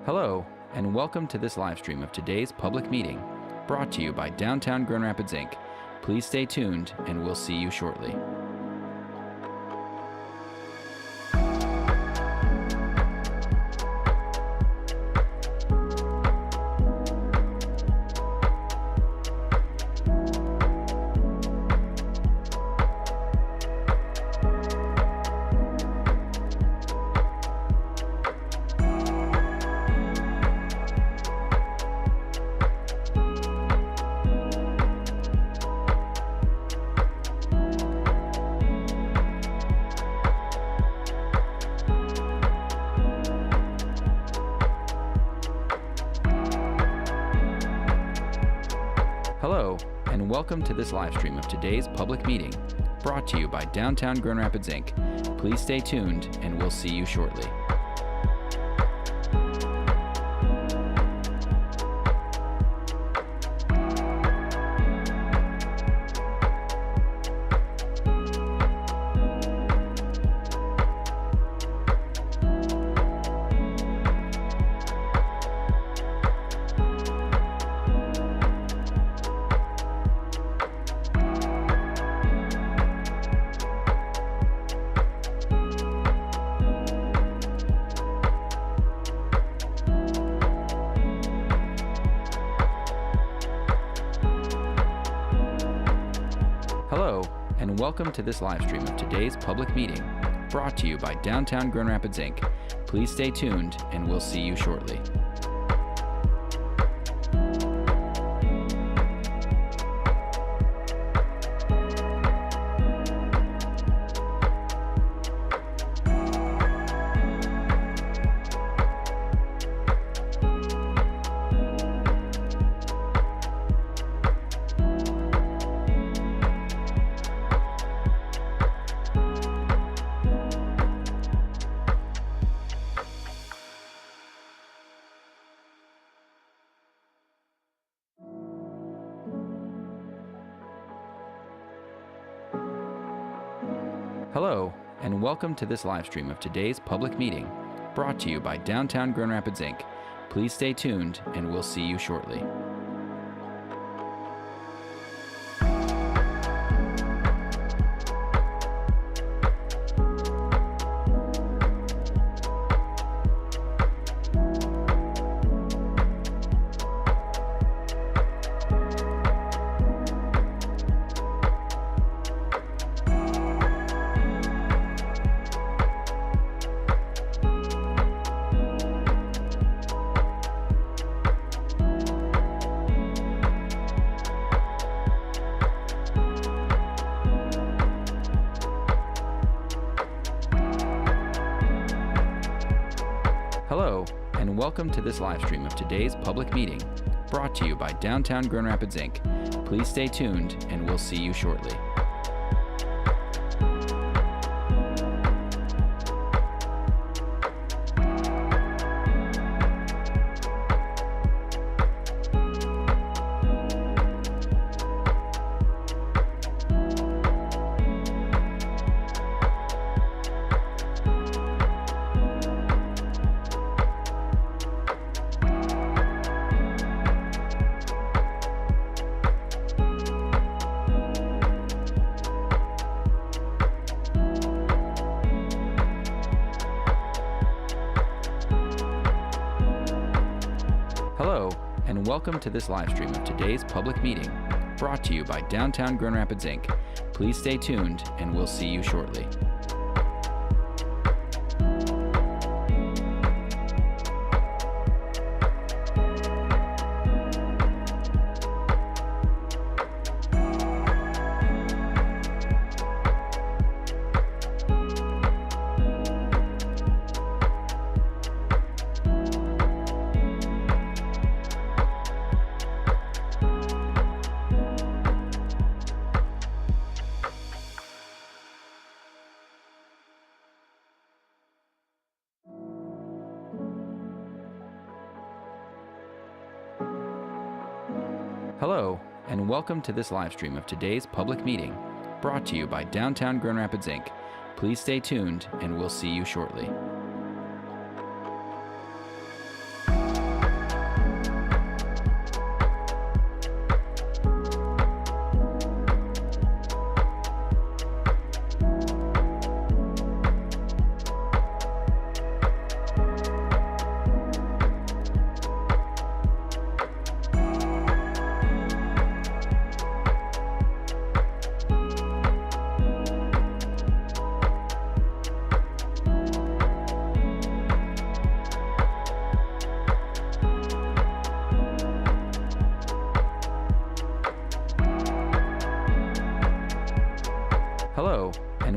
Hello, and welcome to this live stream of today's public meeting, brought to you by Downtown Grand Rapids, Inc. Please stay tuned, and we'll see you shortly. Hello, and welcome to this live stream of today's public meeting, brought to you by Downtown Grand Rapids, Inc. Please stay tuned, and we'll see you shortly. Hello, and welcome to this live stream of today's public meeting, brought to you by Downtown Grand Rapids, Inc. Please stay tuned, and we'll see you shortly. Hello, and welcome to this live stream of today's public meeting, brought to you by Downtown Grand Rapids, Inc. Please stay tuned, and we'll see you shortly. Hello, and welcome to this live stream of today's public meeting, brought to you by Downtown Grand Rapids, Inc. Please stay tuned, and we'll see you shortly. Hello, and welcome to this live stream of today's public meeting, brought to you by Downtown Grand Rapids, Inc. Please stay tuned, and we'll see you shortly. Hello, and welcome to this live stream of today's public meeting, brought to you by Downtown Grand Rapids, Inc. Please stay tuned, and we'll see you shortly.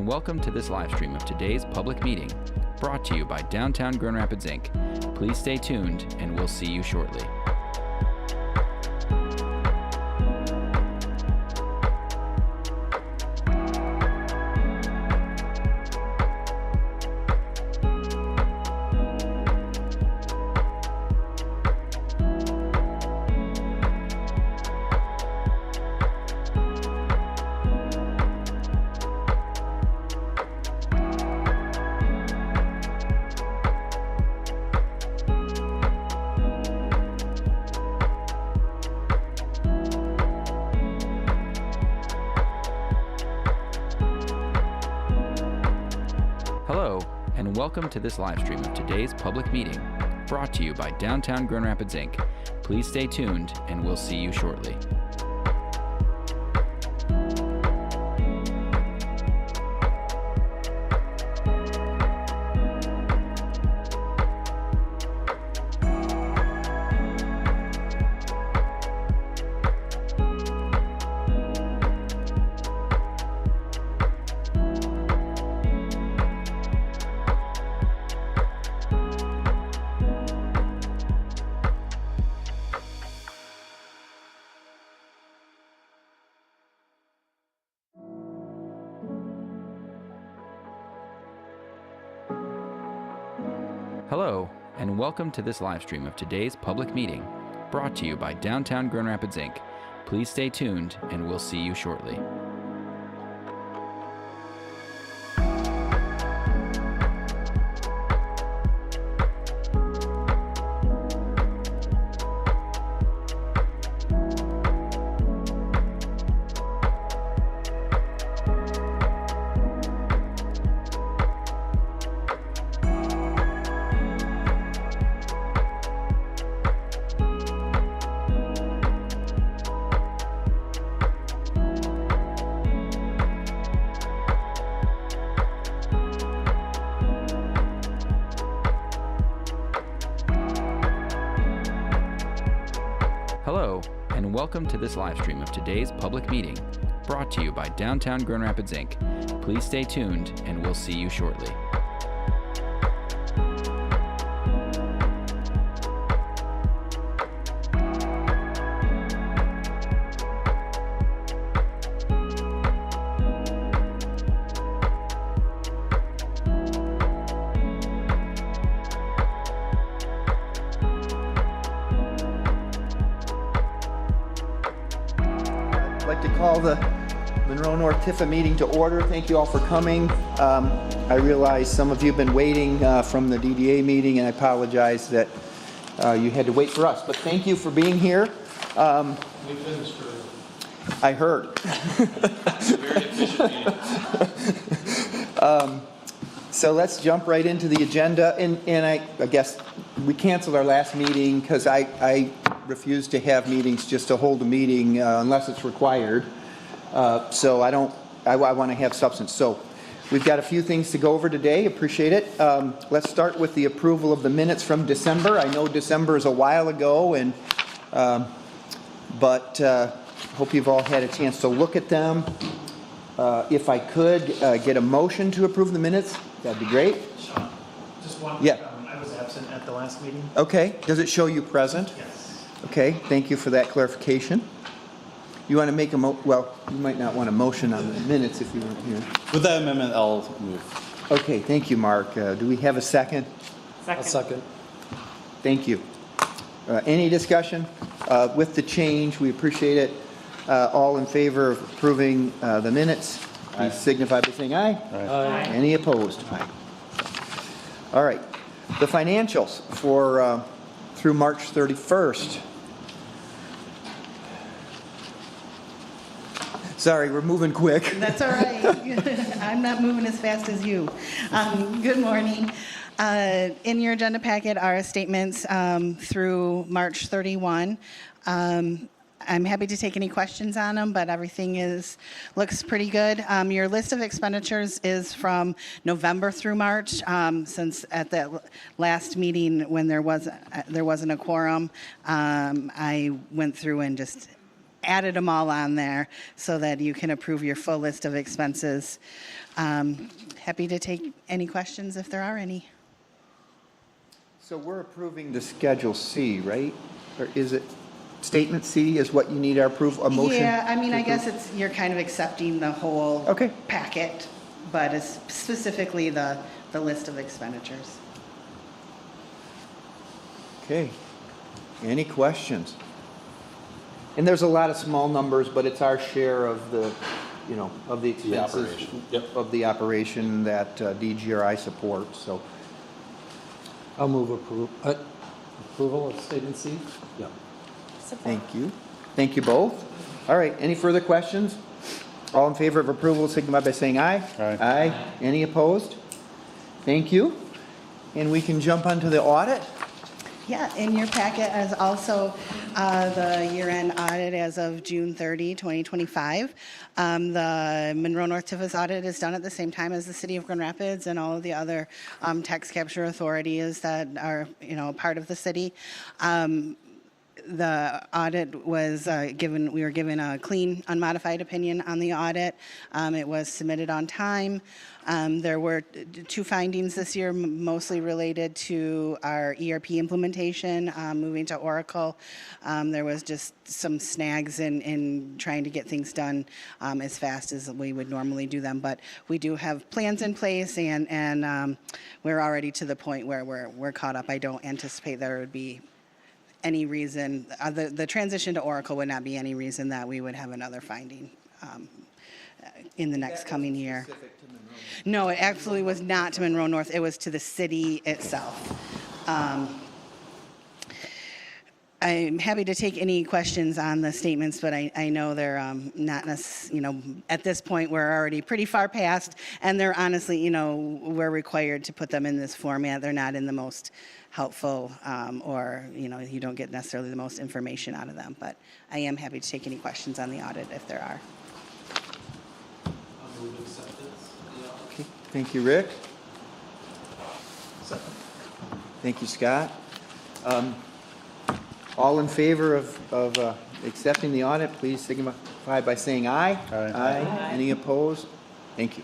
welcome to this live stream of today's public meeting, brought to you by Downtown Grand Rapids, Inc. Please stay tuned, and we'll see you shortly. Hello, and welcome to this live stream of today's public meeting, brought to you by Downtown Grand Rapids, Inc. Please stay tuned, and we'll see you shortly. Hello, and welcome to this live stream of today's public meeting, brought to you by Downtown Grand Rapids, Inc. Please stay tuned, and we'll see you shortly. Hello, and welcome to this live stream of today's public meeting, brought to you by Downtown Grand Rapids, Inc. Please stay tuned, and we'll see you shortly. I'd like to call the Monroe North TIFA meeting to order. Thank you all for coming. I realize some of you have been waiting from the DDA meeting, and I apologize that you had to wait for us. But thank you for being here. We finished early. I heard. Very efficient meeting. So let's jump right into the agenda. And I guess we canceled our last meeting because I refuse to have meetings just to hold a meeting unless it's required. So I want to have substance. So we've got a few things to go over today. Appreciate it. Let's start with the approval of the minutes from December. I know December is a while ago, and but hope you've all had a chance to look at them. If I could get a motion to approve the minutes, that'd be great. Sean, just one. Yeah. I was absent at the last meeting. Okay. Does it show you present? Yes. Okay. Thank you for that clarification. You want to make a well, you might not want a motion on the minutes if you weren't here. With that amendment, I'll move. Okay. Thank you, Mark. Do we have a second? I'll second. Thank you. Any discussion? With the change, we appreciate it. All in favor of approving the minutes, please signify by saying aye. Aye. Any opposed? Aye. All right. The financials for through March 31st. Sorry, we're moving quick. That's all right. I'm not moving as fast as you. Good morning. In your agenda packet are statements through March 31. I'm happy to take any questions on them, but everything looks pretty good. Your list of expenditures is from November through March, since at the last meeting when there wasn't a quorum, I went through and just added them all on there so that you can approve your full list of expenses. Happy to take any questions if there are any. So we're approving the Schedule C, right? Or is it, Statement C is what you need our approval, a motion? Yeah, I mean, to I guess approve? you're kind of accepting the whole Okay. packet, but it's specifically the list of expenditures. Okay. Any questions? And there's a lot of small numbers, but it's our share of the, of the expenses. operation. Yep. Of the operation that DGRI supports, so. I'll move approval of statement C. Yeah. Thank you. Thank you both. All right, any further questions? All in favor of approval signify by saying aye. Aye. Aye. Any opposed? Thank you. And we can jump onto the audit. Yeah, in your packet is also the year-end audit as of June 30, 2025. The Monroe North Tiffus audit is done at the same time as the City of Grand Rapids and all of the other tax capture authorities that are, part of the city. The audit was we were given a clean, unmodified opinion on the audit. It was submitted on time. There were two findings this year, mostly related to our ERP implementation, moving to Oracle. There was just some snags in trying to get things done as fast as we would normally do them. But we do have plans in place, and we're already to the point where we're caught up. I don't anticipate there would be any reason, the transition to Oracle would not be any reason that we would have another finding in the next coming year. No, it absolutely was not to Monroe North. It was to the city itself. I'm happy to take any questions on the statements, but I know they're not necessarily, at this point, we're already pretty far past, and they're honestly, we're required to put them in this format. They're not in the most helpful, or, you don't get necessarily the most information out of them, but I am happy to take any questions on the audit if there are. I'll move acceptance. Okay. Thank you, Rick. Thank you, Scott. All in favor of accepting the audit, please signify by saying aye. Aye. Aye. Any opposed? Thank you.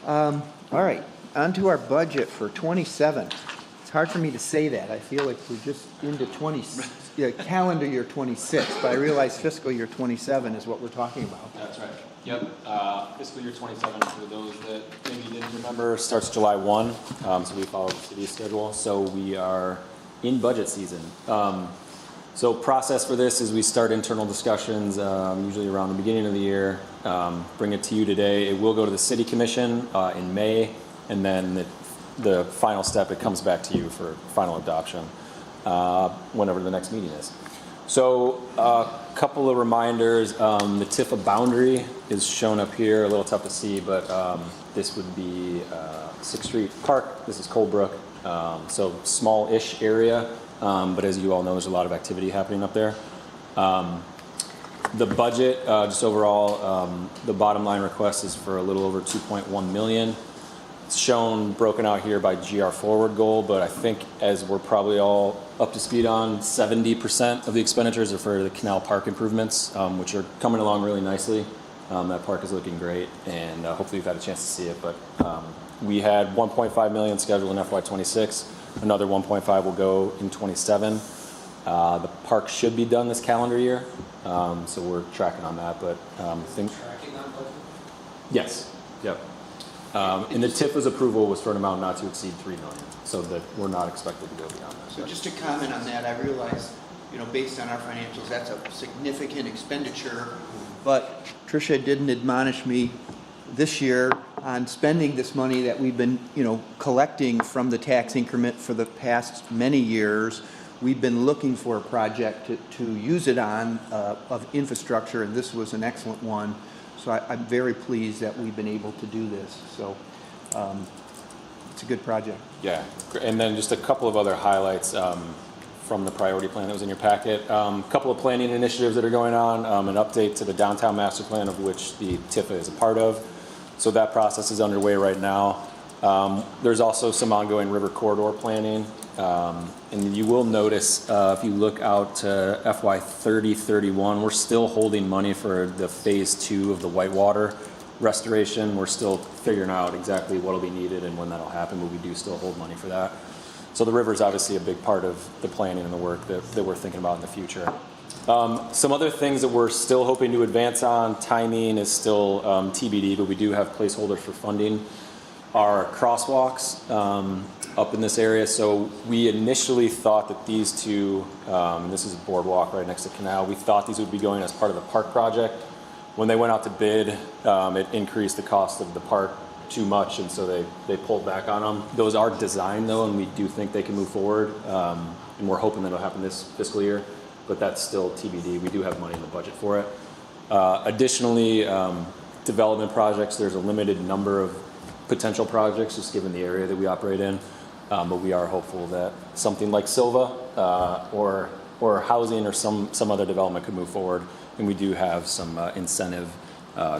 All right, on to our budget for 27. It's hard for me to say that. I feel like we're just into calendar year 26, but I realize fiscal year 27 is what we're talking about. That's right. Yep. Fiscal year 27, for those that maybe didn't remember, starts July 1. So we follow the city schedule. So we are in budget season. So process for this is we start internal discussions usually around the beginning of the year, bring it to you today. It will go to the city commission in May, and then the final step, it comes back to you for final adoption whenever the next meeting is. So a couple of reminders. The TIFA boundary is shown up here, a little tough to see, but this would be 6th Street Park. This is Coldbrook. So small-ish area, but as you all know, there's a lot of activity happening up there. The budget, just overall, the bottom line request is for a little over 2.1 million. It's shown broken out here by GR forward goal, but I think as we're probably all up to speed on, 70% of the expenditures are for the Canal Park improvements, which are coming along really nicely. That park is looking great, and hopefully you've had a chance to see it. But we had 1.5 million scheduled in FY26. Another 1.5 will go in 27. The park should be done this calendar year, so we're tracking on that. But Tracking on budget? yes, yep. And the TIFA's approval was for an amount not to exceed 3 million, so that we're not expected to go beyond that. So just to comment on that, I realize, based on our financials, that's a significant expenditure, but Tricia didn't admonish me this year on spending this money that we've been, collecting from the tax increment for the past many years. We've been looking for a project to use it on of infrastructure, and this was an excellent one. So I'm very pleased that we've been able to do this. So it's a good project. Yeah, and then just a couple of other highlights from the priority plan that was in your packet. A couple of planning initiatives that are going on, an update to the downtown master plan, of which the TIFA is a part of. So that process is underway right now. There's also some ongoing river corridor planning And you will notice, if you look out to FY 30-31, we're still holding money for the phase 2 of the whitewater restoration. We're still figuring out exactly what'll be needed and when that'll happen, but we do still hold money for that. So the river is obviously a big part of the planning and the work that we're thinking about in the future. Some other things that we're still hoping to advance on, timing is still TBD, but we do have placeholders for funding. Our crosswalks up in this area. So we initially thought that these two, this is a boardwalk right next to canal, we thought these would be going as part of the park project. When they went out to bid, it increased the cost of the park too much, and so they pulled back on them. Those are designed though, and we do think they can move forward, and we're hoping that it'll happen this fiscal year, but that's still TBD. We do have money in the budget for it. Additionally, development projects, there's a limited number of potential projects just given the area that we operate in, but we are hopeful that something like Silva or housing or some other development could move forward, and we do have some incentive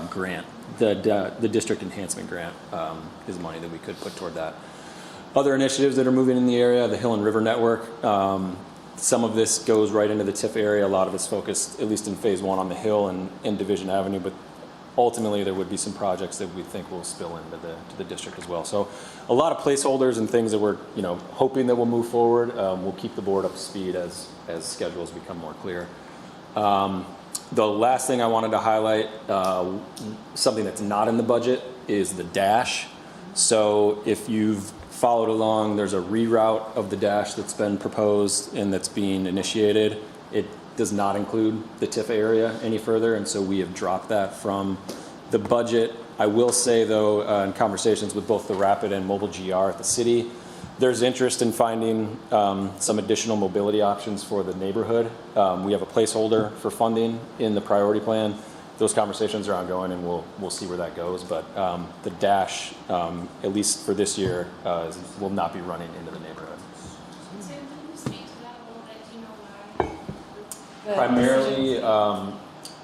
grant. The district enhancement grant is money that we could put toward that. Other initiatives that are moving in the area, the Hill and River Network. Some of this goes right into the TIF area. A lot of it's focused, at least in phase 1, on the Hill and Division Avenue, but ultimately there would be some projects that we think will spill into the district as well. So a lot of placeholders and things that we're hoping that will move forward. We'll keep the board up to speed as schedules become more clear. The last thing I wanted to highlight, something that's not in the budget, is the dash. So if you've followed along, there's a reroute of the dash that's been proposed and that's being initiated. It does not include the TIF area any further, and so we have dropped that from the budget. I will say though, in conversations with both the Rapid and Mobile GR at the city, there's interest in finding some additional mobility options for the neighborhood. We have a placeholder for funding in the priority plan. Those conversations are ongoing, and we'll see where that goes. But the dash, at least for this year, will not be running into the neighborhood. Tim, can you speak to that a little bit? Do you know why? Primarily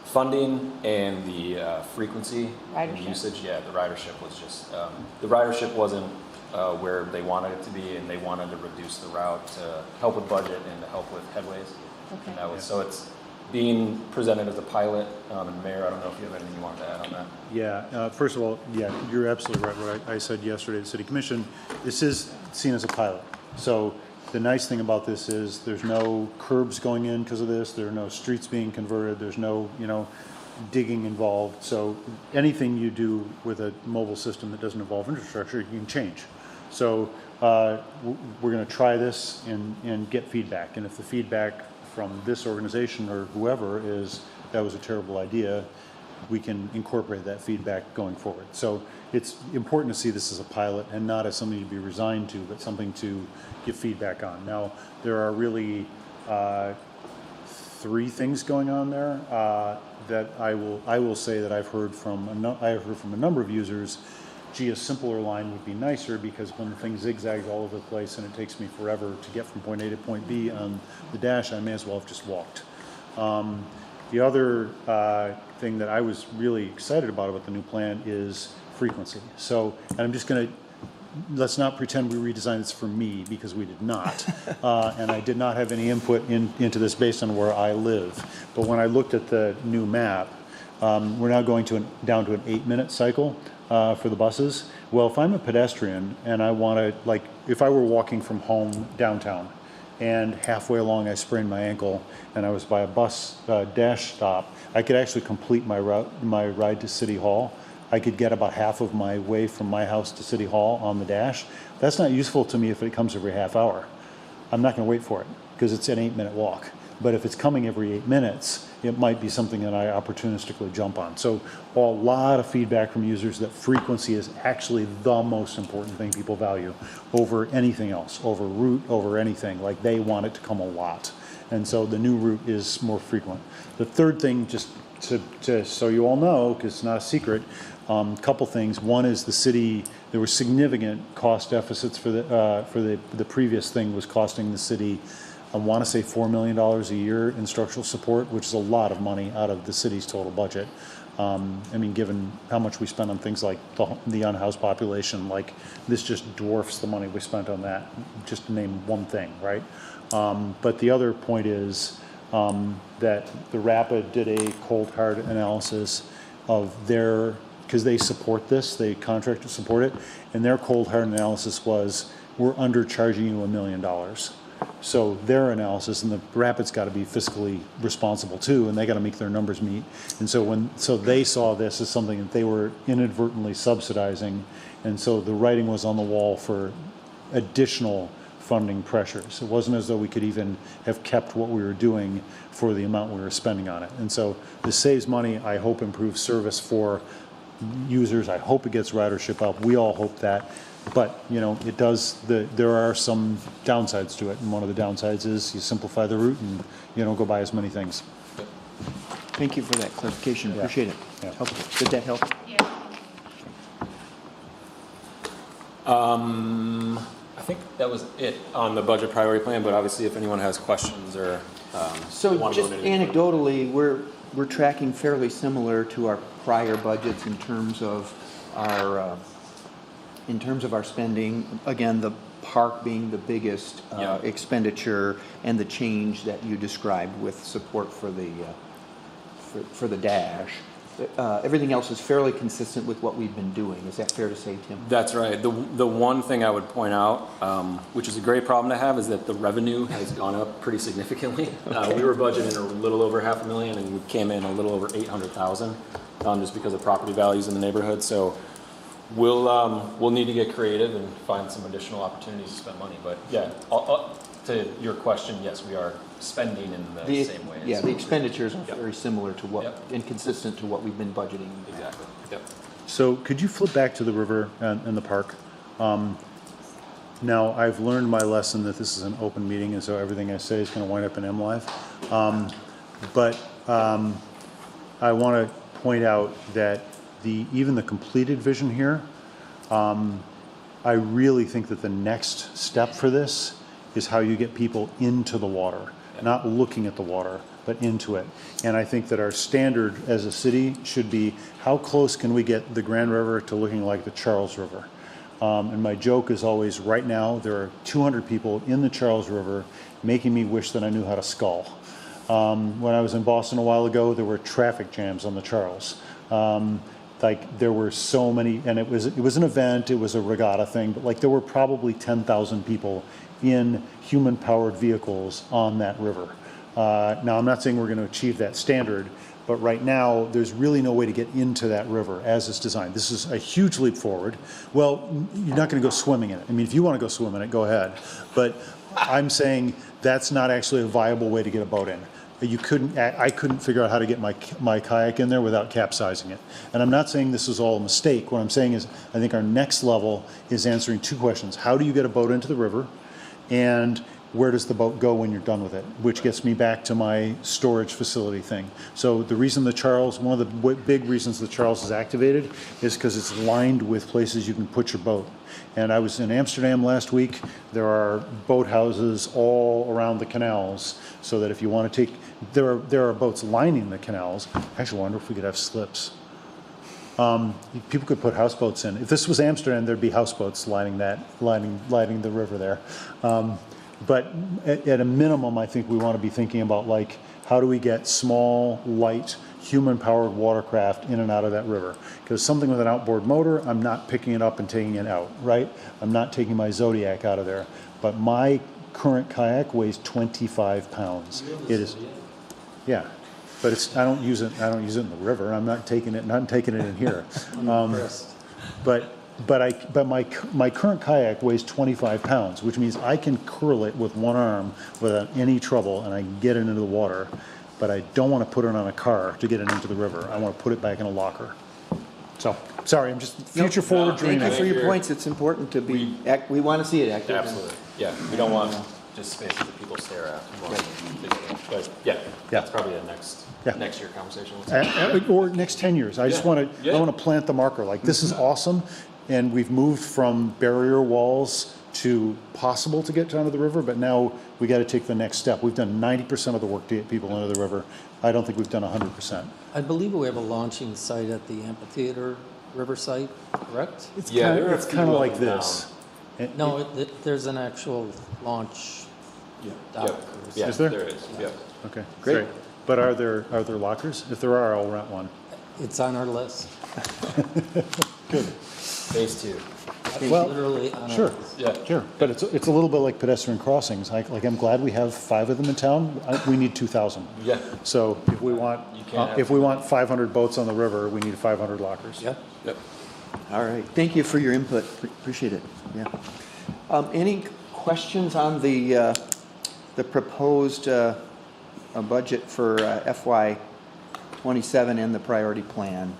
funding and the frequency and Ridership. usage. Yeah, the ridership was just the ridership wasn't where they wanted it to be, and they wanted to reduce the route to help with budget and to help with headways. Okay. And that was, so it's being presented as a pilot. And Mayor, I don't know if you have anything you want to add on that. Yeah, first of all, yeah, you're absolutely right. What I said yesterday at the City Commission, this is seen as a pilot. So the nice thing about this is there's no curbs going in because of this. There are no streets being converted. There's no, digging involved. So anything you do with a mobile system that doesn't involve infrastructure, you can change. So we're going to try this and get feedback. And if the feedback from this organization or whoever is that was a terrible idea, we can incorporate that feedback going forward. So it's important to see this as a pilot and not as something to be resigned to, but something to give feedback on. Now, there are really 3 things going on there that I will say that I've heard from a number of users. Gee, a simpler line would be nicer, because when the thing zigzags all over the place and it takes me forever to get from point A to point B on the dash, I may as well have just walked. The other thing that I was really excited about the new plan is frequency. So, and I'm just going to, let's not pretend we redesigned this for me, because we did not. And I did not have any input into this based on where I live. But when I looked at the new map, we're now going down to an 8-minute cycle for the buses. Well, if I'm a pedestrian and I want to, if I were walking from home downtown and halfway along I sprained my ankle and I was by a bus dash stop, I could actually complete my ride to City Hall. I could get about half of my way from my house to City Hall on the dash. That's not useful to me if it comes every half hour. I'm not going to wait for it because it's an 8-minute walk. But if it's coming every 8 minutes, it might be something that I opportunistically jump on. So a lot of feedback from users that frequency is actually the most important thing people value over anything else, over route, over anything. Like, they want it to come a lot. And so the new route is more frequent. The third thing, just to so you all know, because it's not a secret, couple things. One is the city, there were significant cost deficits for the previous thing was costing the city, I want to say $4 million a year in structural support, which is a lot of money out of the city's total budget. I mean, given how much we spend on things like the unhoused population, like this just dwarfs the money we spent on that, just to name one thing, right? But the other point is that the Rapid did a cold hard analysis of their, because they support this, they contract to support it, and their cold hard analysis was, we're undercharging you $1 million. So their analysis, and the Rapid's got to be fiscally responsible too, and they got to make their numbers meet. And so they saw this as something that they were inadvertently subsidizing, and so the writing was on the wall for additional funding pressures. It wasn't as though we could even have kept what we were doing for the amount we were spending on it. And so this saves money. I hope improves service for users. I hope it gets ridership up. We all hope that. But, you know, it does, there are some downsides to it, and one of the downsides is you simplify the route and you don't go buy as many things. Thank you for that clarification. Yeah. Appreciate it. Yeah. Helpful. Did that help? Yeah. I think that was it on the budget priority plan, but obviously if anyone has questions or So want to just go into anything. anecdotally, we're tracking fairly similar to our prior budgets in terms of our spending. Again, the park being the biggest Yeah. expenditure, and the change that you described with support for the dash. Everything else is fairly consistent with what we've been doing. Is that fair to say, Tim? That's right. The one thing I would point out, which is a great problem to have, is that the revenue has gone up pretty significantly. We were budgeting a little over $500,000, and we came in a little over $800,000, just because of property values in the neighborhood. So we'll need to get creative and find some additional opportunities to spend money. But yeah, to your question, yes, we are spending in the same way. Yeah, the expenditures are Yep. very similar to what, Yep. and consistent to what we've been budgeting. Exactly. Yep. So could you flip back to the river and the park? Now, I've learned my lesson that this is an open meeting, and so everything I say is going to wind up in MLive. But I want to point out that even the completed vision here, I really think that the next step for this is how you get people into the water, not looking at the water, but into it. And I think that our standard as a city should be, how close can we get the Grand River to looking like the Charles River? And my joke is always, right now, there are 200 people in the Charles River making me wish that I knew how to scull. When I was in Boston a while ago, there were traffic jams on the Charles. Like there were so many, and it was an event, it was a regatta thing, but like there were probably 10,000 people in human-powered vehicles on that river. Now, I'm not saying we're going to achieve that standard, but right now, there's really no way to get into that river as it's designed. This is a huge leap forward. Well, you're not going to go swimming in it. I mean, if you want to go swim in it, go ahead. But I'm saying that's not actually a viable way to get a boat in. I couldn't figure out how to get my kayak in there without capsizing it. And I'm not saying this is all a mistake. What I'm saying is I think our next level is answering two questions. How do you get a boat into the river? And where does the boat go when you're done with it? Which gets me back to my storage facility thing. So the reason the Charles, one of the big reasons the Charles is activated is because it's lined with places you can put your boat. And I was in Amsterdam last week. There are boat houses all around the canals, so that if you want to take, there are boats lining the canals. I actually wonder if we could have slips. People could put houseboats in. If this was Amsterdam, there'd be houseboats lining the river there. But at a minimum, I think we want to be thinking about, like, how do we get small, light, human-powered watercraft in and out of that river? Because something with an outboard motor, I'm not picking it up and taking it out, right? I'm not taking my Zodiac out of there. But my current kayak weighs 25 pounds. It is, yeah. But I don't use it in the river. I'm not taking it in here. But my current kayak weighs 25 pounds, which means I can curl it with one arm without any trouble, and I can get it into the water. But I don't want to put it on a car to get it into the river. I want to put it back in a locker. So, sorry, I'm just future forward dreaming. Thank you for your points. It's important to be, we want to see it active. Absolutely. Yeah, we don't want just spaces that people stare at. But yeah, that's probably a next year conversation. Or next 10 years. I just want to, I want to plant the marker. Like, this is awesome. And we've moved from barrier walls to possible to get down to the river, but now we got to take the next step. We've done 90% of the work to get people into the river. I don't think we've done 100%. I believe we have a launching site at the amphitheater river site, correct? It's Yeah, kind there of, are it's a kind of few like of them this. And No, there's an actual launch dock. Yep. or Yeah, Is there? There is, yep. Okay, Great. But are there lockers? If there are, I'll rent one. It's on our list. Phase 2. Well, Literally on our sure. list. Yeah. Sure, but it's a little bit like pedestrian crossings. Like I'm glad we have 5 of them in town. We need 2,000. Yeah. So if we want, You can't have- if we want 500 boats on the river, we need 500 lockers. Yeah. Yep. All right, thank you for your input, appreciate it, yeah. Any questions on the proposed budget for FY '27 and the priority plan?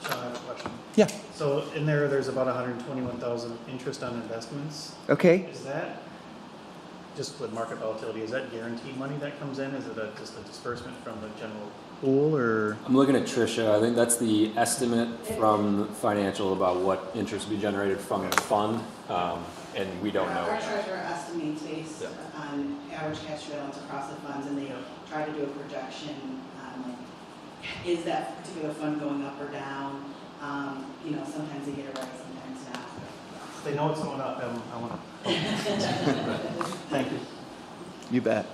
Sean, I have a question. Yeah. So in there's about 121,000 interest on investments. Okay, Is that, just with market volatility, is that guaranteed money that comes in? Is it just a disbursement from the general pool or? I'm looking at Tricia. I think that's the estimate from financial about what interest will be generated from the fund, and we don't know. Our treasurer estimates based Yeah. on average cash balance across the funds, and they try to do a projection on, like, is that particular fund going up or down? You know, sometimes they get it right, sometimes not. They know it's going up, I want to. Thank you. you bet.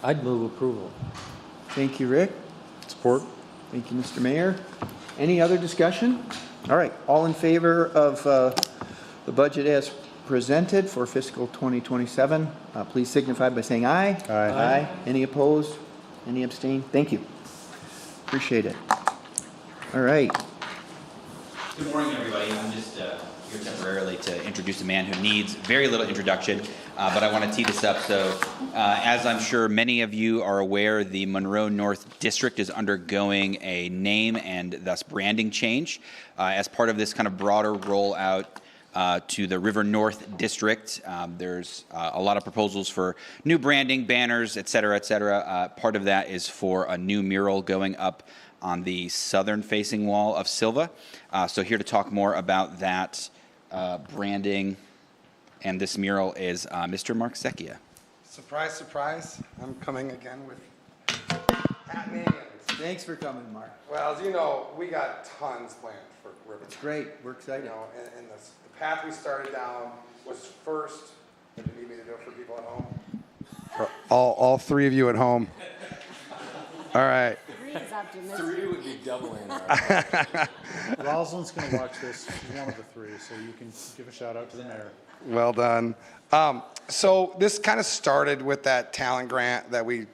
I'd move approval. Thank you, Rick. Support? Thank you, Mr. Mayor. Any other discussion? All right, all in favor of the budget as presented for fiscal 2027, please signify by saying aye. Aye. Any opposed? Any abstain? Thank you. Appreciate it. All right. Good morning, everybody. I'm just here temporarily to introduce a man who needs very little introduction, but I want to tee this up. So, as I'm sure many of you are aware, the Monroe North District is undergoing a name and thus branding change. As part of this kind of broader rollout to the River North District, there's a lot of proposals for new branding, banners, et cetera, et cetera. Part of that is for a new mural going up on the southern facing wall of Silva. So here to talk more about that branding and this mural is Mr. Mark Secchia. Surprise, surprise, I'm coming again with hat names. Thanks for coming, Mark. Well, as you know, we got tons planned for River. It's great. We're You excited. know, and the path we started down was first, what do you need me to do for people at home? For all 3 of you at home. All right. 3 would be doubling. Rosalind's going to watch this. She's one of the 3, so you can give a shout out to the mayor. Well done. So this kind of started with that talent grant that we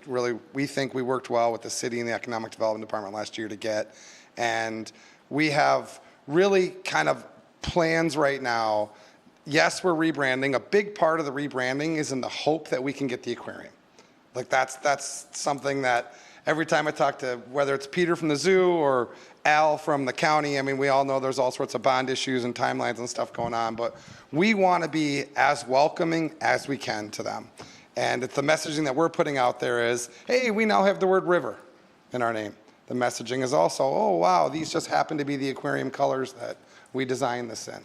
think we worked well with the city and the Economic Development Department last year to get. And we have really kind of plans right now. Yes, we're rebranding. A big part of the rebranding is in the hope that we can get the aquarium. Like that's something that every time I talk to, whether it's Peter from the zoo or Al from the county, I mean, we all know there's all sorts of bond issues and timelines and stuff going on, but we want to be as welcoming as we can to them. And it's the messaging that we're putting out there is, hey, we now have the word river in our name. The messaging is also, oh, wow, these just happen to be the aquarium colors that we designed this in.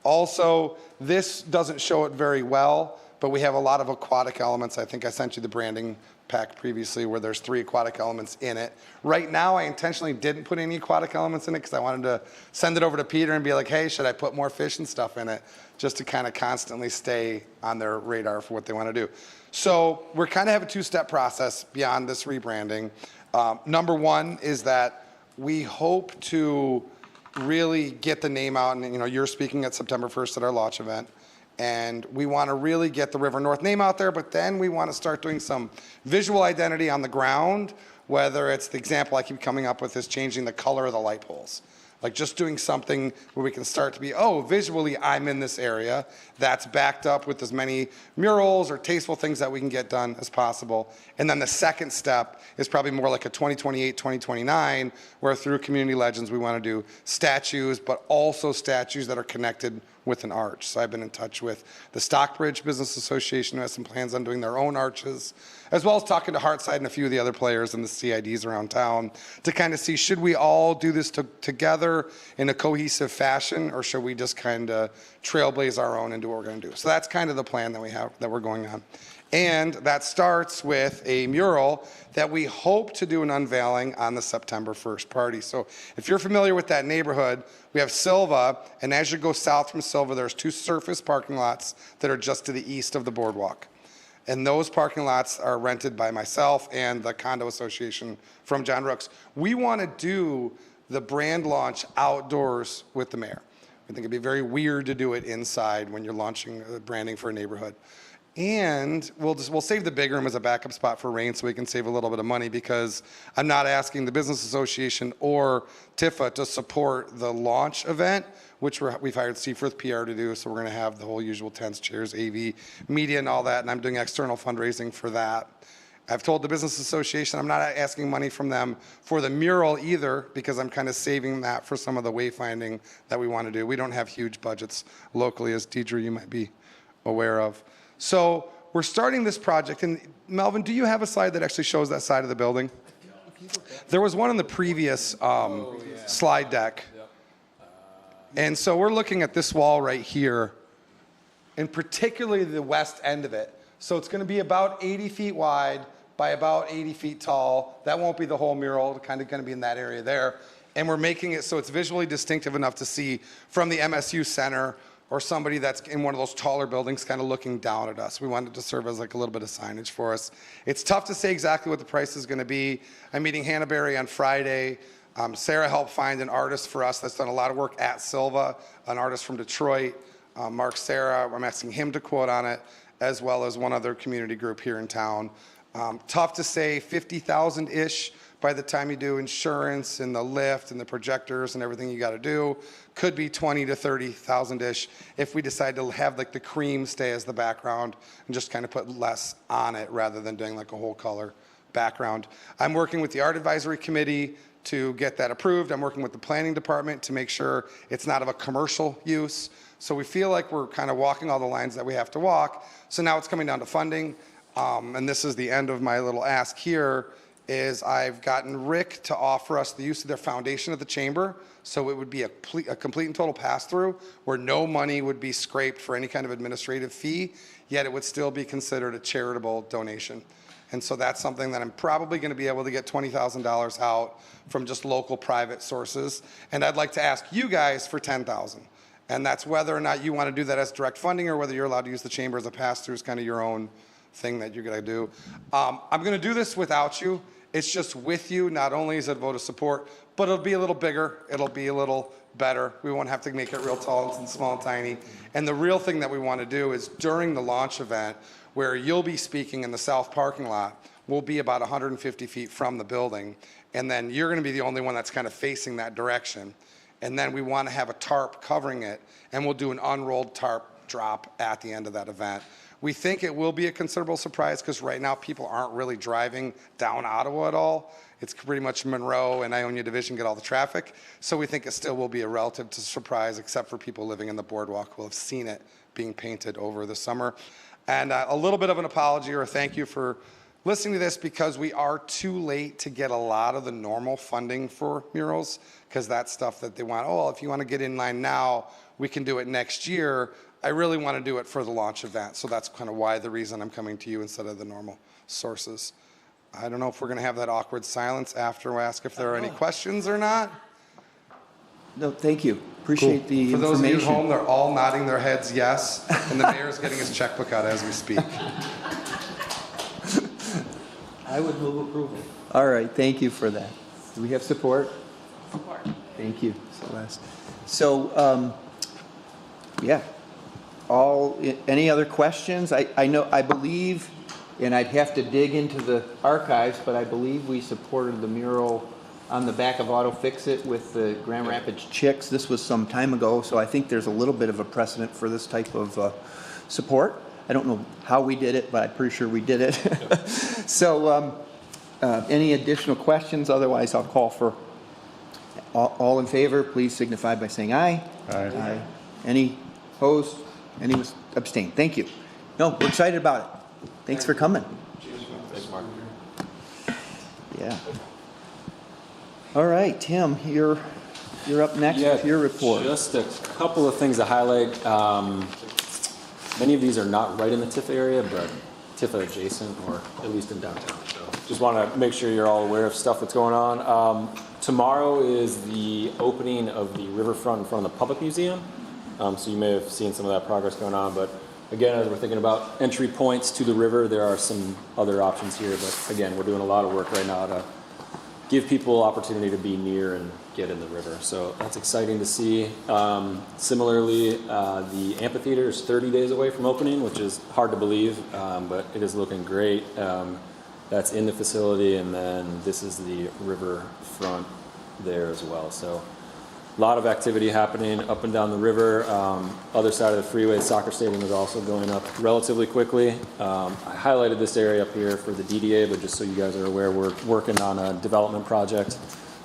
Also, this doesn't show it very well, but we have a lot of aquatic elements. I think I sent you the branding pack previously where there's 3 aquatic elements in it. Right now, I intentionally didn't put any aquatic elements in it because I wanted to send it over to Peter and be like, hey, should I put more fish and stuff in it? Just to kind of constantly stay on their radar for what they want to do. So we're kind of have a 2-step process beyond this rebranding. Number 1 is that we hope to really get the name out, and you're speaking at September 1st at our launch event. And we want to really get the River North name out there, but then we want to start doing some visual identity on the ground, whether it's the example I keep coming up with is changing the color of the light poles. Like just doing something where we can start to be, oh, visually I'm in this area. That's backed up with as many murals or tasteful things that we can get done as possible. And then the second step is probably more like a 2028, 2029, where through Community Legends we want to do statues, but also statues that are connected with an arch. So I've been in touch with the Stockbridge Business Association, who has some plans on doing their own arches, as well as talking to Hartside and a few of the other players in the CIDs around town to kind of see, should we all do this together in a cohesive fashion, or should we just kind of trailblaze our own and do what we're going to do? So that's kind of the plan that we have, that we're going on. And that starts with a mural that we hope to do an unveiling on the September 1st party. So if you're familiar with that neighborhood, we have Silva, and as you go south from Silva, there's 2 surface parking lots that are just to the east of the boardwalk. And those parking lots are rented by myself and the condo association from John Rooks. We want to do the brand launch outdoors with the mayor. I think it'd be very weird to do it inside when you're launching branding for a neighborhood. And we'll save the big room as a backup spot for rain so we can save a little bit of money, because I'm not asking the Business Association or Tifa to support the launch event, which we've hired Seaforth PR to do. So we're going to have the whole usual tents, chairs, AV, media, and all that. And I'm doing external fundraising for that. I've told the Business Association I'm not asking money from them for the mural either, because I'm kind of saving that for some of the wayfinding that we want to do. We don't have huge budgets locally, as Deidre, you might be aware of. So we're starting this project, and Melvin, do you have a slide that actually shows that side of the building? There was one in the previous slide deck. And so we're looking at this wall right here, and particularly the west end of it. So it's going to be about 80 feet wide by about 80 feet tall. That won't be the whole mural, it's kind of going to be in that area there. And we're making it so it's visually distinctive enough to see from the MSU Center, or somebody that's in one of those taller buildings kind of looking down at us. We wanted to serve as like a little bit of signage for us. It's tough to say exactly what the price is going to be. I'm meeting Hannah Berry on Friday. Sarah helped find an artist for us that's done a lot of work at Silva, an artist from Detroit. Mark Sarah, I'm asking him to quote on it, as well as one other community group here in town. Tough to say, 50,000-ish by the time you do insurance and the lift and the projectors and everything you got to do. Could be 20 to 30,000-ish if we decide to have like the cream stay as the background and just kind of put less on it rather than doing like a whole color background. I'm working with the Art Advisory Committee to get that approved. I'm working with the Planning Department to make sure it's not of a commercial use. So we feel like we're kind of walking all the lines that we have to walk. So now it's coming down to funding. And this is the end of my little ask here, is I've gotten Rick to offer us the use of their foundation at the chamber. So it would be a complete and total pass-through where no money would be scraped for any kind of administrative fee, yet it would still be considered a charitable donation. And so that's something that I'm probably going to be able to get $20,000 out from just local private sources. And I'd like to ask you guys for $10,000. And that's whether or not you want to do that as direct funding or whether you're allowed to use the chamber as a pass-through is kind of your own thing that you're going to do. I'm going to do this without you. It's just with you. Not only is it a vote of support, but it'll be a little bigger. It'll be a little better. We won't have to make it real tall and small and tiny. And the real thing that we want to do is during the launch event, where you'll be speaking in the south parking lot, we'll be about 150 feet from the building. And then you're going to be the only one that's kind of facing that direction. And then we want to have a tarp covering it, and we'll do an unrolled tarp drop at the end of that event. We think it will be a considerable surprise because right now people aren't really driving down Ottawa at all. It's pretty much Monroe and Ionia Division get all the traffic. So we think it still will be a relative surprise, except for people living in the boardwalk who have seen it being painted over the summer. And a little bit of an apology or a thank you for listening to this, because we are too late to get a lot of the normal funding for murals, because that's stuff that they want. Oh, well, if you want to get in line now, we can do it next year. I really want to do it for the launch event. So that's kind of why the reason I'm coming to you instead of the normal sources. I don't know if we're going to have that awkward silence after we ask if there are any questions or not. No, thank you. Appreciate the For those of information. you at home, they're all nodding their heads yes, and the mayor's getting his checkbook out as we speak. I would move approval. All right, thank you for that. Do we have support? Support. Thank you, Celeste. So, yeah. Any other questions? I believe, and I'd have to dig into the archives, but I believe we supported the mural on the back of Auto Fix-It with the Grand Rapids Chicks. This was some time ago, so I think there's a little bit of a precedent for this type of support. I don't know how we did it, but I'm pretty sure we did it. So any additional questions? Otherwise, I'll call for all in favor. Please signify by saying aye. Aye. Any Opposed? Any abstained? Thank you. No, we're excited about it. Thanks for coming. Thanks, Mark. Yeah. All right, Tim, you're up next with your report. Just a couple of things to highlight. Many of these are not right in the Tifa area, but Tifa adjacent, or at least in downtown. So just want to make sure you're all aware of stuff that's going on. Tomorrow is the opening of the riverfront in front of the Public Museum. So you may have seen some of that progress going on, but again, as we're thinking about entry points to the river, there are some other options here, but again, we're doing a lot of work right now to give people opportunity to be near and get in the river. So that's exciting to see. Similarly, the amphitheater is 30 days away from opening, which is hard to believe, but it is looking great. That's in the facility, and then this is the river front there as well. So a lot of activity happening up and down the river. Other side of the freeway, soccer stadium is also going up relatively quickly. I highlighted this area up here for the DDA, but just so you guys are aware, we're working on a development project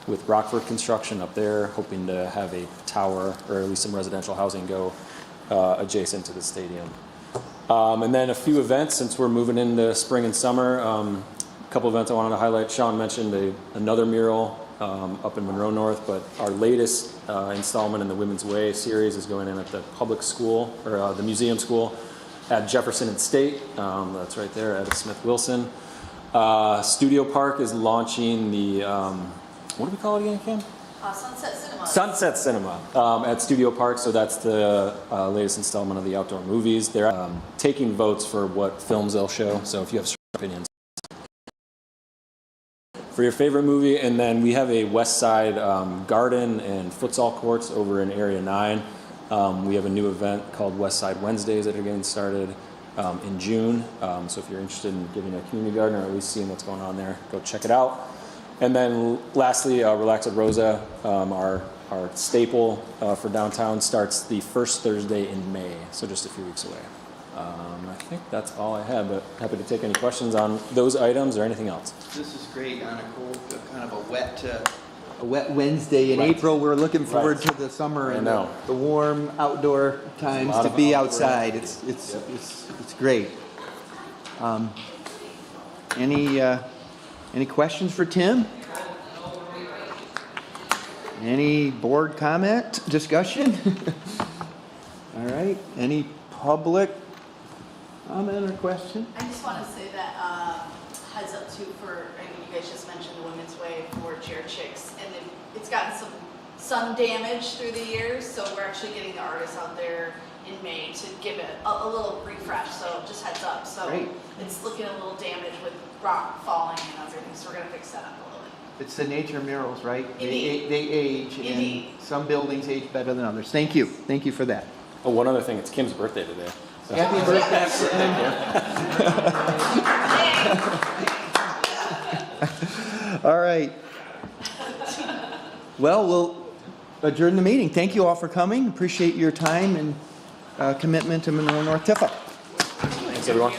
with Rockford Construction up there, hoping to have a tower or at least some residential housing go adjacent to the stadium. And then a few events since we're moving into spring and summer. A couple events I wanted to highlight. Sean mentioned another mural up in Monroe North, but our latest installment in the Women's Way series is going in at the public school, or the museum school at Jefferson and State. That's right there at Smith Wilson. Studio Park is launching the, what do we call it again, Kim? Sunset Cinema. Sunset Cinema at Studio Park, so that's the latest installment of the outdoor movies. They're taking votes for what films they'll show, so if you have strong opinions for your favorite movie. And then we have a West Side garden and futsal courts over in Area 9. We have a new event called West Side Wednesdays that are getting started in June. So if you're interested in giving a community garden or at least seeing what's going on there, go check it out. And then lastly, Relax at Rosa, our staple for downtown, starts the first Thursday in May, so just a few weeks away. I think that's all I have, but happy to take any questions on those items or anything else. This is great on a cold, kind of a wet Wednesday in April. We're looking forward to the summer and the warm outdoor times to be outside. It's great. Any questions for Tim? Any board comment, discussion? All right. Any public comment or question? I just want to say that heads up too for, I mean, you guys just mentioned the Women's Way for Chair Chicks, and it's gotten some sun damage through the years, so we're actually getting the artists out there in May to give it a little refresh, so just heads up. So Great. It's looking a little damaged with rock falling and everything, so we're going to fix that up a little bit. It's the nature murals, right? Indeed. They age, Indeed. and some buildings age better than others. Thank you. Thank you for that. Oh, one other thing, it's Kim's birthday today. So. Happy birthday. All right. Well, we'll adjourn the meeting. Thank you all for coming. Appreciate your time and commitment to Monroe North Tifa. Thanks, everyone.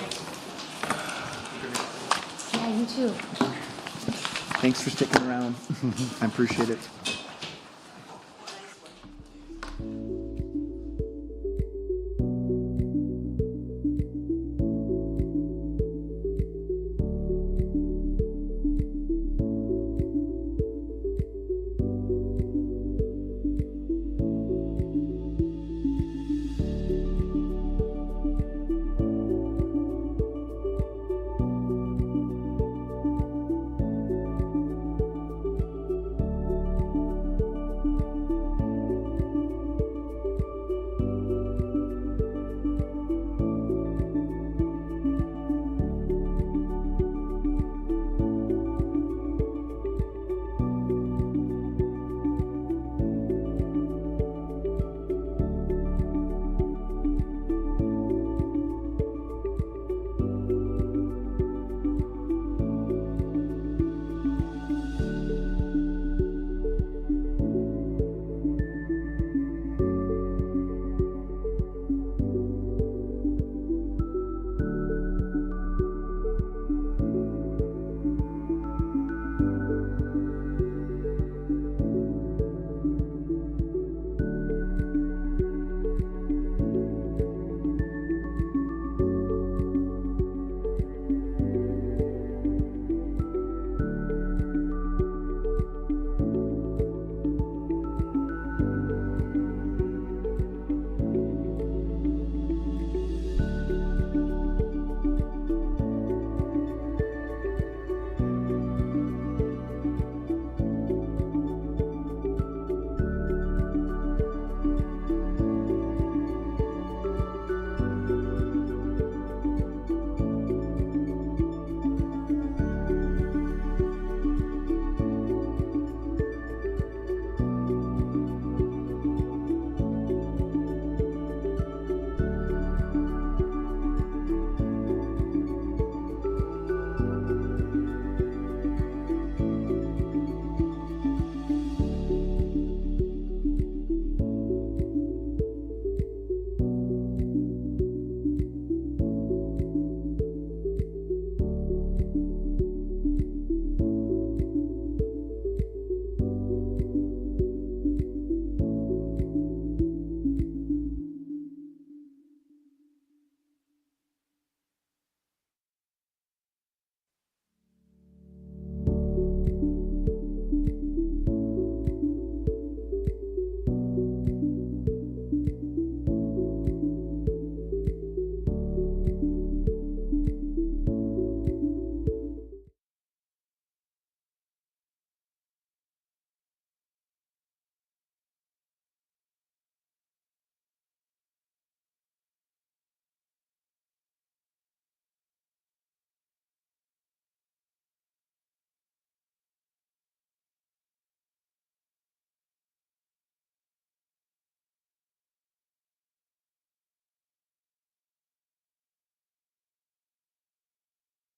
Yeah, you too. Thanks for sticking around. I appreciate it.